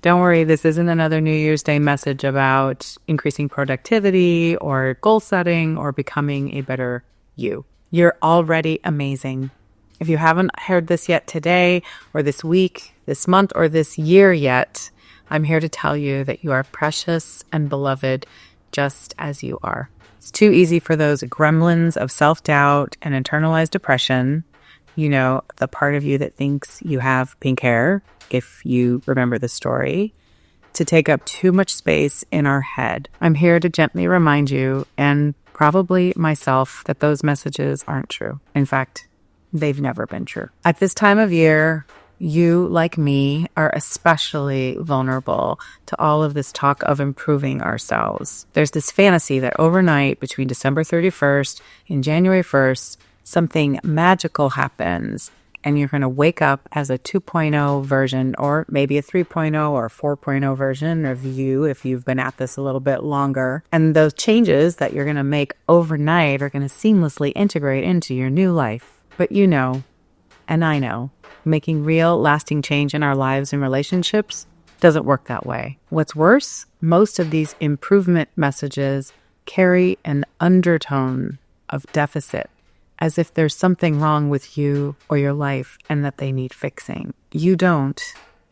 Don't worry, this isn't another New Year's Day message about increasing productivity or goal setting or becoming a better you. You're already amazing. If you haven't heard this yet today or this week, this month, or this year yet, I'm here to tell you that you are precious and beloved just as you are. It's too easy for those gremlins of self-doubt and internalized depression, you know, the part of you that thinks you have pink hair, if you remember the story, to take up too much space in our head. I'm here to gently remind you, and probably myself, that those messages aren't true. In fact, they've never been true. At this time of year, you, like me, are especially vulnerable to all of this talk of improving ourselves. There's this fantasy that overnight between December 31st and January 1st, something magical happens and you're going to wake up as a 2.0 version, or maybe a 3.0 or 4.0 version of you if you've been at this a little bit longer. And those changes that you're going to make overnight are going to seamlessly integrate into your new life. But you know, and I know, making real lasting change in our lives and relationships doesn't work that way. What's worse, most of these improvement messages carry an undertone of deficit, as if there's something wrong with you or your life and that they need fixing. You don't,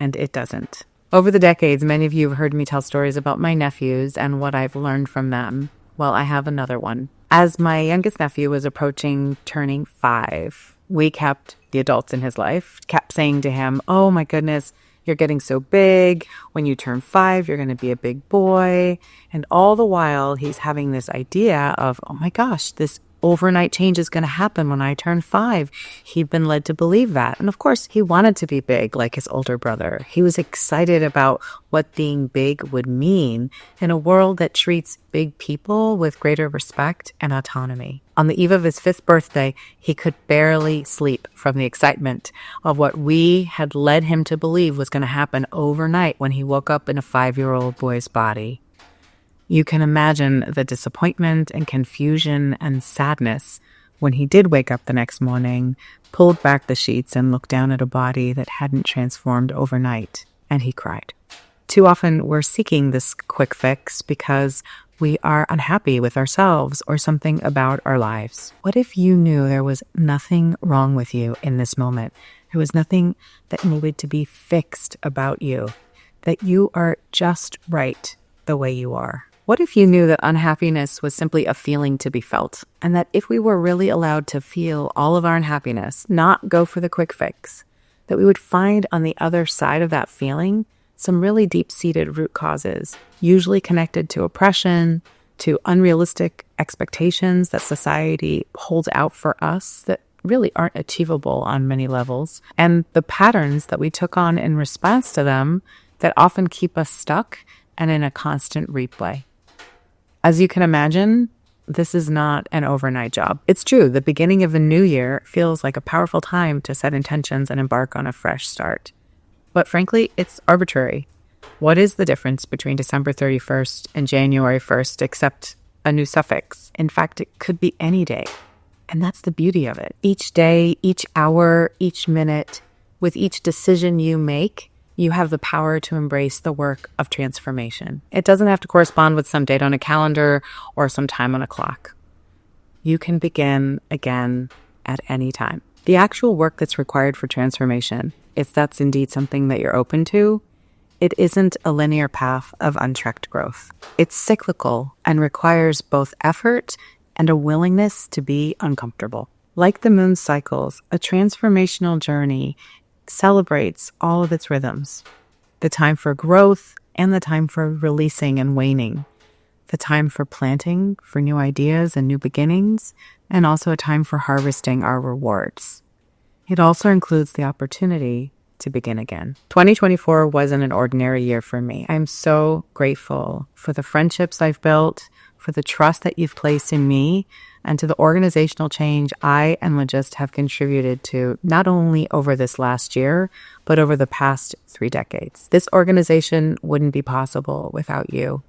and it doesn't. Over the decades, many of you have heard me tell stories about my nephews and what I've learned from them. Well, I have another one. As my youngest nephew was approaching turning 5, the adults in his life kept saying to him, "Oh my goodness, you're getting so big. When you turn 5, you're going to be a big boy." And all the while, he's having this idea of, oh my gosh, this overnight change is going to happen when I turn 5. He'd been led to believe that. And of course, he wanted to be big like his older brother. He was excited about what being big would mean in a world that treats big people with greater respect and autonomy. On the eve of his 5th birthday, he could barely sleep from the excitement of what we had led him to believe was going to happen overnight when he woke up in a 5-year-old boy's body. You can imagine the disappointment and confusion and sadness when he did wake up the next morning, pulled back the sheets and looked down at a body that hadn't transformed overnight, and he cried. Too often we're seeking this quick fix because we are unhappy with ourselves or something about our lives. What if you knew there was nothing wrong with you in this moment? There was nothing that needed to be fixed about you, that you are just right the way you are. What if you knew that unhappiness was simply a feeling to be felt, and that if we were really allowed to feel all of our unhappiness, not go for the quick fix, that we would find on the other side of that feeling some really deep-seated root causes, usually connected to oppression, to unrealistic expectations that society holds out for us that really aren't achievable on many levels, and the patterns that we took on in response to them that often keep us stuck and in a constant replay. As you can imagine, this is not an overnight job. It's true, the beginning of a new year feels like a powerful time to set intentions and embark on a fresh start. But frankly, it's arbitrary. What is the difference between December 31st and January 1st except a new suffix? In fact, it could be any day. And that's the beauty of it. Each day, each hour, each minute, with each decision you make, you have the power to embrace the work of transformation. It doesn't have to correspond with some date on a calendar or some time on a clock. You can begin again at any time. The actual work that's required for transformation, if that's indeed something that you're open to, it isn't a linear path of unchecked growth. It's cyclical and requires both effort and a willingness to be uncomfortable. Like the moon's cycles, a transformational journey celebrates all of its rhythms, the time for growth and the time for releasing and waning, the time for planting for new ideas and new beginnings, and also a time for harvesting our rewards. It also includes the opportunity to begin again. 2024 wasn't an ordinary year for me. I'm so grateful for the friendships I've built, for the trust that you've placed in me, and to the organizational change I and LJIST have contributed to not only over this last year, but over the past 3 decades. This organization wouldn't be possible without you.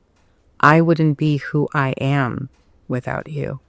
I wouldn't be who I am without you.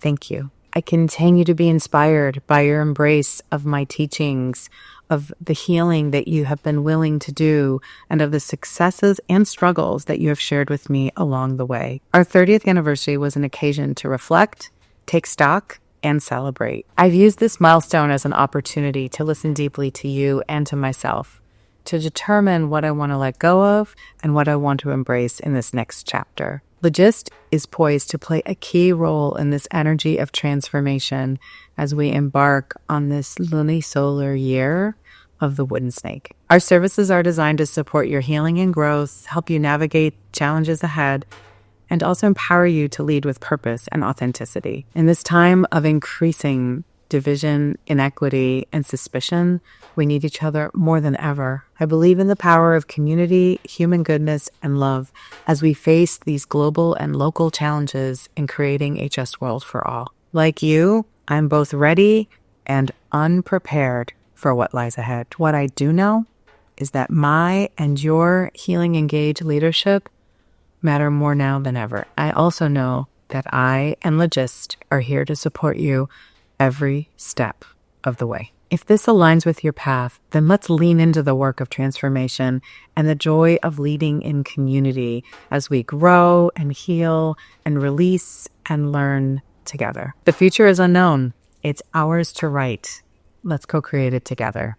Thank you. I continue to be inspired by your embrace of my teachings, of the healing that you have been willing to do, and of the successes and struggles that you have shared with me along the way. Our 30th anniversary was an occasion to reflect, take stock, and celebrate. I've used this milestone as an opportunity to listen deeply to you and to myself, to determine what I want to let go of and what I want to embrace in this next chapter. LJIST is poised to play a key role in this energy of transformation as we embark on this lunisolar year of the wooden snake. Our services are designed to support your healing and growth, help you navigate challenges ahead, and also empower you to lead with purpose and authenticity. In this time of increasing division, inequity, and suspicion, we need each other more than ever. I believe in the power of community, human goodness, and love as we face these global and local challenges in creating a just world for all. Like you, I'm both ready and unprepared for what lies ahead. What I do know is that my and your Healing Engage leadership matter more now than ever. I also know that I and LJIST are here to support you every step of the way. If this aligns with your path, then let's lean into the work of transformation and the joy of leading in community as we grow and heal and release and learn together. The future is unknown. It's ours to write. Let's co-create it together.